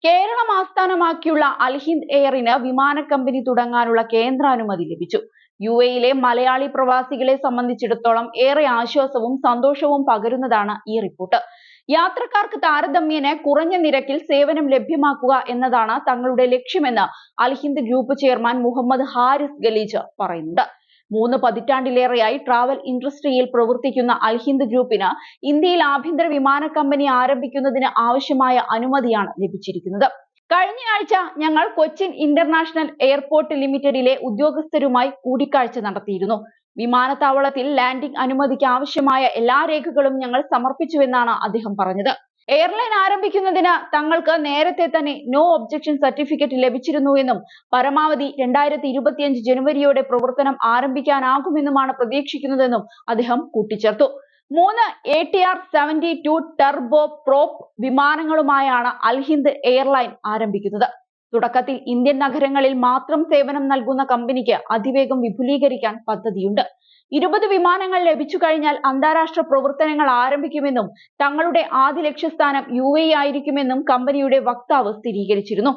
കേരളം ആസ്ഥാനമാക്കിയുള്ള അൽഹിന്ദ് എയറിന് വിമാന കമ്പനി തുടങ്ങാനുള്ള കേന്ദ്രാനുമതി ലഭിച്ചു. യുഎഇയിലെ മലയാളി പ്രവാസികളെ സംബന്ധിച്ചിടത്തോളം ഏറെ ആശ്വാസവും സന്തോഷവും പകരുന്നതാണ് ഈ റിപ്പോർട്ട്. യാത്രക്കാർക്ക് താരതമ്യേന കുറഞ്ഞ നിരക്കിൽ സേവനം ലഭ്യമാക്കുക എന്നതാണ് തങ്ങളുടെ ലക്ഷ്യമെന്ന് അൽഹിന്ദ് ഗ്രൂപ്പ് ചെയർമാൻ മുഹമ്മദ് ഹാരിസ് ഖലീജ് പറയുന്നുണ്ട്. 3 പതിറ്റാണ്ടിലേറെയായി ട്രാവൽ ഇൻഡസ്ട്രിയിൽ പ്രവർത്തിക്കുന്ന അൽഹിന്ദ് ഗ്രൂപ്പിന് ഇന്ത്യയിൽ ആഭ്യന്തര വിമാന കമ്പനി ആരംഭിക്കുന്നതിന് ആവശ്യമായ അനുമതിയാണ് ലഭിച്ചിരിക്കുന്നത്. കഴിഞ്ഞയാഴ്ച ഞങ്ങൾ കൊച്ചിൻ ഇന്റർനാഷണൽ എയർപോർട്ട് ലിമിറ്റഡിലെ ഉദ്യോഗസ്ഥരുമായി കൂടിക്കാഴ്ച നടത്തിയിരുന്നു. വിമാനത്താവളത്തിൽ ലാൻഡിംഗ് അനുമതിക്ക് ആവശ്യമായ എല്ലാ രേഖകളും ഞങ്ങൾ സമർപ്പിച്ചുവെന്നാണ് അദ്ദേഹം പറഞ്ഞത്. എയർലൈൻ ആരംഭിക്കുന്നതിന് തങ്ങൾക്ക് നേരത്തെ തന്നെ നോ ഒബ്ജക്ഷൻ സർട്ടിഫിക്കറ്റ് ലഭിച്ചിരുന്നുവെന്നും പരമാവധി 2025 ജനുവരിയോടെ പ്രവർത്തനം ആരംഭിക്കാനാകുമെന്നുമാണ് പ്രതീക്ഷിക്കുന്നതെന്നും അദ്ദേഹം കൂട്ടിച്ചേർത്തു. 3 ATR 72 ടർബോ പ്രോപ്പ് വിമാനങ്ങളുമായാണ് അൽഹിന്ദ് എയർലൈൻ ആരംഭിക്കുന്നത്. തുടക്കത്തിൽ ഇന്ത്യൻ നഗരങ്ങളിൽ മാത്രം സേവനം നൽകുന്ന കമ്പനിക്ക് അതിവേഗം വിപുലീകരിക്കാൻ പദ്ധതിയുണ്ട്. 20 വിമാനങ്ങൾ ലഭിച്ചു കഴിഞ്ഞാൽ അന്താരാഷ്ട്ര പ്രവർത്തനങ്ങൾ ആരംഭിക്കുമെന്നും തങ്ങളുടെ ആദ്യ ലക്ഷ്യസ്ഥാനം UAE ആയിരിക്കുമെന്നും കമ്പനിയുടെ വക്താവ് സ്ഥിരീകരിച്ചിരുന്നു.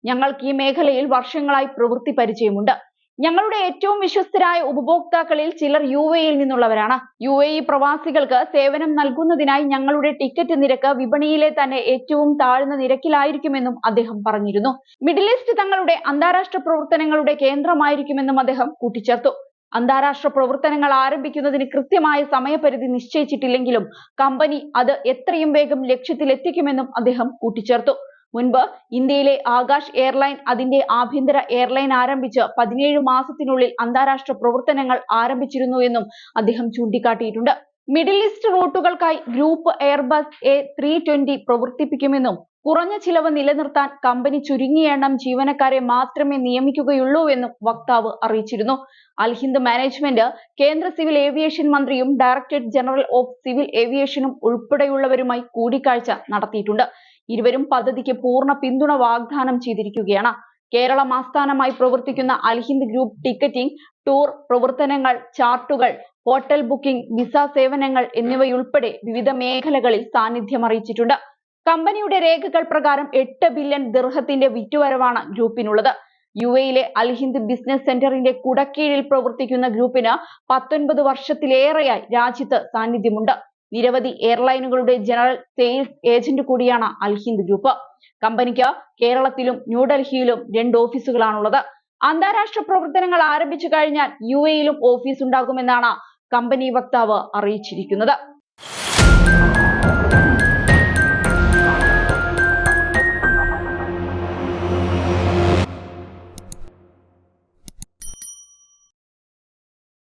ഞങ്ങൾക്ക് ഈ മേഖലയിൽ വർഷങ്ങളായി പ്രവൃത്തി പരിചയമുണ്ട്. ഞങ്ങളുടെ ഏറ്റവും വിശ്വസ്തരായ ഉപഭോക്താക്കളിൽ ചിലർ UAEയിൽ നിന്നുള്ളവരാണ്. UAE പ്രവാസികൾക്ക് സേവനം നൽകുന്നതിനായി ഞങ്ങളുടെ ടിക്കറ്റ് നിരക്ക് വിപണിയിലെ തന്നെ ഏറ്റവും താഴ്ന്ന നിരക്കിലായിരിക്കുമെന്നും അദ്ദേഹം പറഞ്ഞിരുന്നു. മിഡിൽ ഈസ്റ്റ് തങ്ങളുടെ അന്താരാഷ്ട്ര പ്രവർത്തനങ്ങളുടെ കേന്ദ്രമായിരിക്കുമെന്നും അദ്ദേഹം കൂട്ടിച്ചേർത്തു. അന്താരാഷ്ട്ര പ്രവർത്തനങ്ങൾ ആരംഭിക്കുന്നതിന് കൃത്യമായ സമയപരിധി നിശ്ചയിച്ചിട്ടില്ലെങ്കിലും കമ്പനി അത് എത്രയും വേഗം ലക്ഷ്യത്തിലെത്തിക്കുമെന്നും അദ്ദേഹം കൂട്ടിച്ചേർത്തു. മുൻപ് ഇന്ത്യയിലെ ആകാശ് എയർലൈൻ അതിന്റെ ആഭ്യന്തര എയർലൈൻ ആരംഭിച്ച് 17 മാസത്തിനുള്ളിൽ അന്താരാഷ്ട്ര പ്രവർത്തനങ്ങൾ ആരംഭിച്ചിരുന്നു എന്നും അദ്ദേഹം ചൂണ്ടിക്കാട്ടിയിട്ടുണ്ട്. മിഡിൽ ഈസ്റ്റ് റൂട്ടുകൾക്കായി ഗ്രൂപ്പ് എയർബസ് A320 പ്രവർത്തിപ്പിക്കുമെന്നും കുറഞ്ഞ ചിലവ് നിലനിർത്താൻ കമ്പനി ചുരുങ്ങിയ എണ്ണം ജീവനക്കാരെ മാത്രമേ നിയമിക്കുകയുള്ളൂവെന്നും വക്താവ് അറിയിച്ചിരുന്നു. അൽഹിന്ദ് മാനേജ്മെന്റ് കേന്ദ്ര സിവിൽ ഏവിയേഷൻ മന്ത്രിയും ഡയറക്ടറേറ്റ് ജനറൽ ഓഫ് സിവിൽ ഏവിയേഷനും ഉൾപ്പെടെയുള്ളവരുമായി കൂടിക്കാഴ്ച നടത്തിയിട്ടുണ്ട്. ഇരുവരും പദ്ധതിക്ക് പൂർണ്ണ പിന്തുണ വാഗ്ദാനം ചെയ്തിരിക്കുകയാണ്. കേരളം ആസ്ഥാനമായി പ്രവർത്തിക്കുന്ന അൽഹിന്ദ് ഗ്രൂപ്പ് ടിക്കറ്റിംഗ്, ടൂർ പ്രവർത്തനങ്ങൾ, ചാർട്ടുകൾ, ഹോട്ടൽ ബുക്കിംഗ്, വിസ സേവനങ്ങൾ എന്നിവയുൾപ്പെടെ വിവിധ മേഖലകളിൽ സാന്നിധ്യം അറിയിച്ചിട്ടുണ്ട്. കമ്പനിയുടെ രേഖകൾ പ്രകാരം 8 ബില്യൺ ദിർഹത്തിന്റെ വിറ്റുവരവാണ് ഗ്രൂപ്പിനുള്ളത്. UAEയിലെ അൽഹിന്ദ് ബിസിനസ് സെന്ററിന്റെ കുടക്കീഴിൽ പ്രവർത്തിക്കുന്ന ഗ്രൂപ്പിന് 19 വർഷത്തിലേറെയായി രാജ്യത്ത് സാന്നിധ്യമുണ്ട്. നിരവധി എയർലൈനുകളുടെ ജനറൽ സെയിൽസ് ഏജന്റ് കൂടിയാണ് അൽഹിന്ദ് ഗ്രൂപ്പ്. കമ്പനിക്ക് കേരളത്തിലും ന്യൂഡൽഹിയിലും 2 ഓഫീസുകളാണുള്ളത്. അന്താരാഷ്ട്ര പ്രവർത്തനങ്ങൾ ആരംഭിച്ചു കഴിഞ്ഞാൽ UAEയിലും ഓഫീസ് ഉണ്ടാകുമെന്നാണ് കമ്പനി വക്താവ് അറിയിച്ചിരിക്കുന്നത്.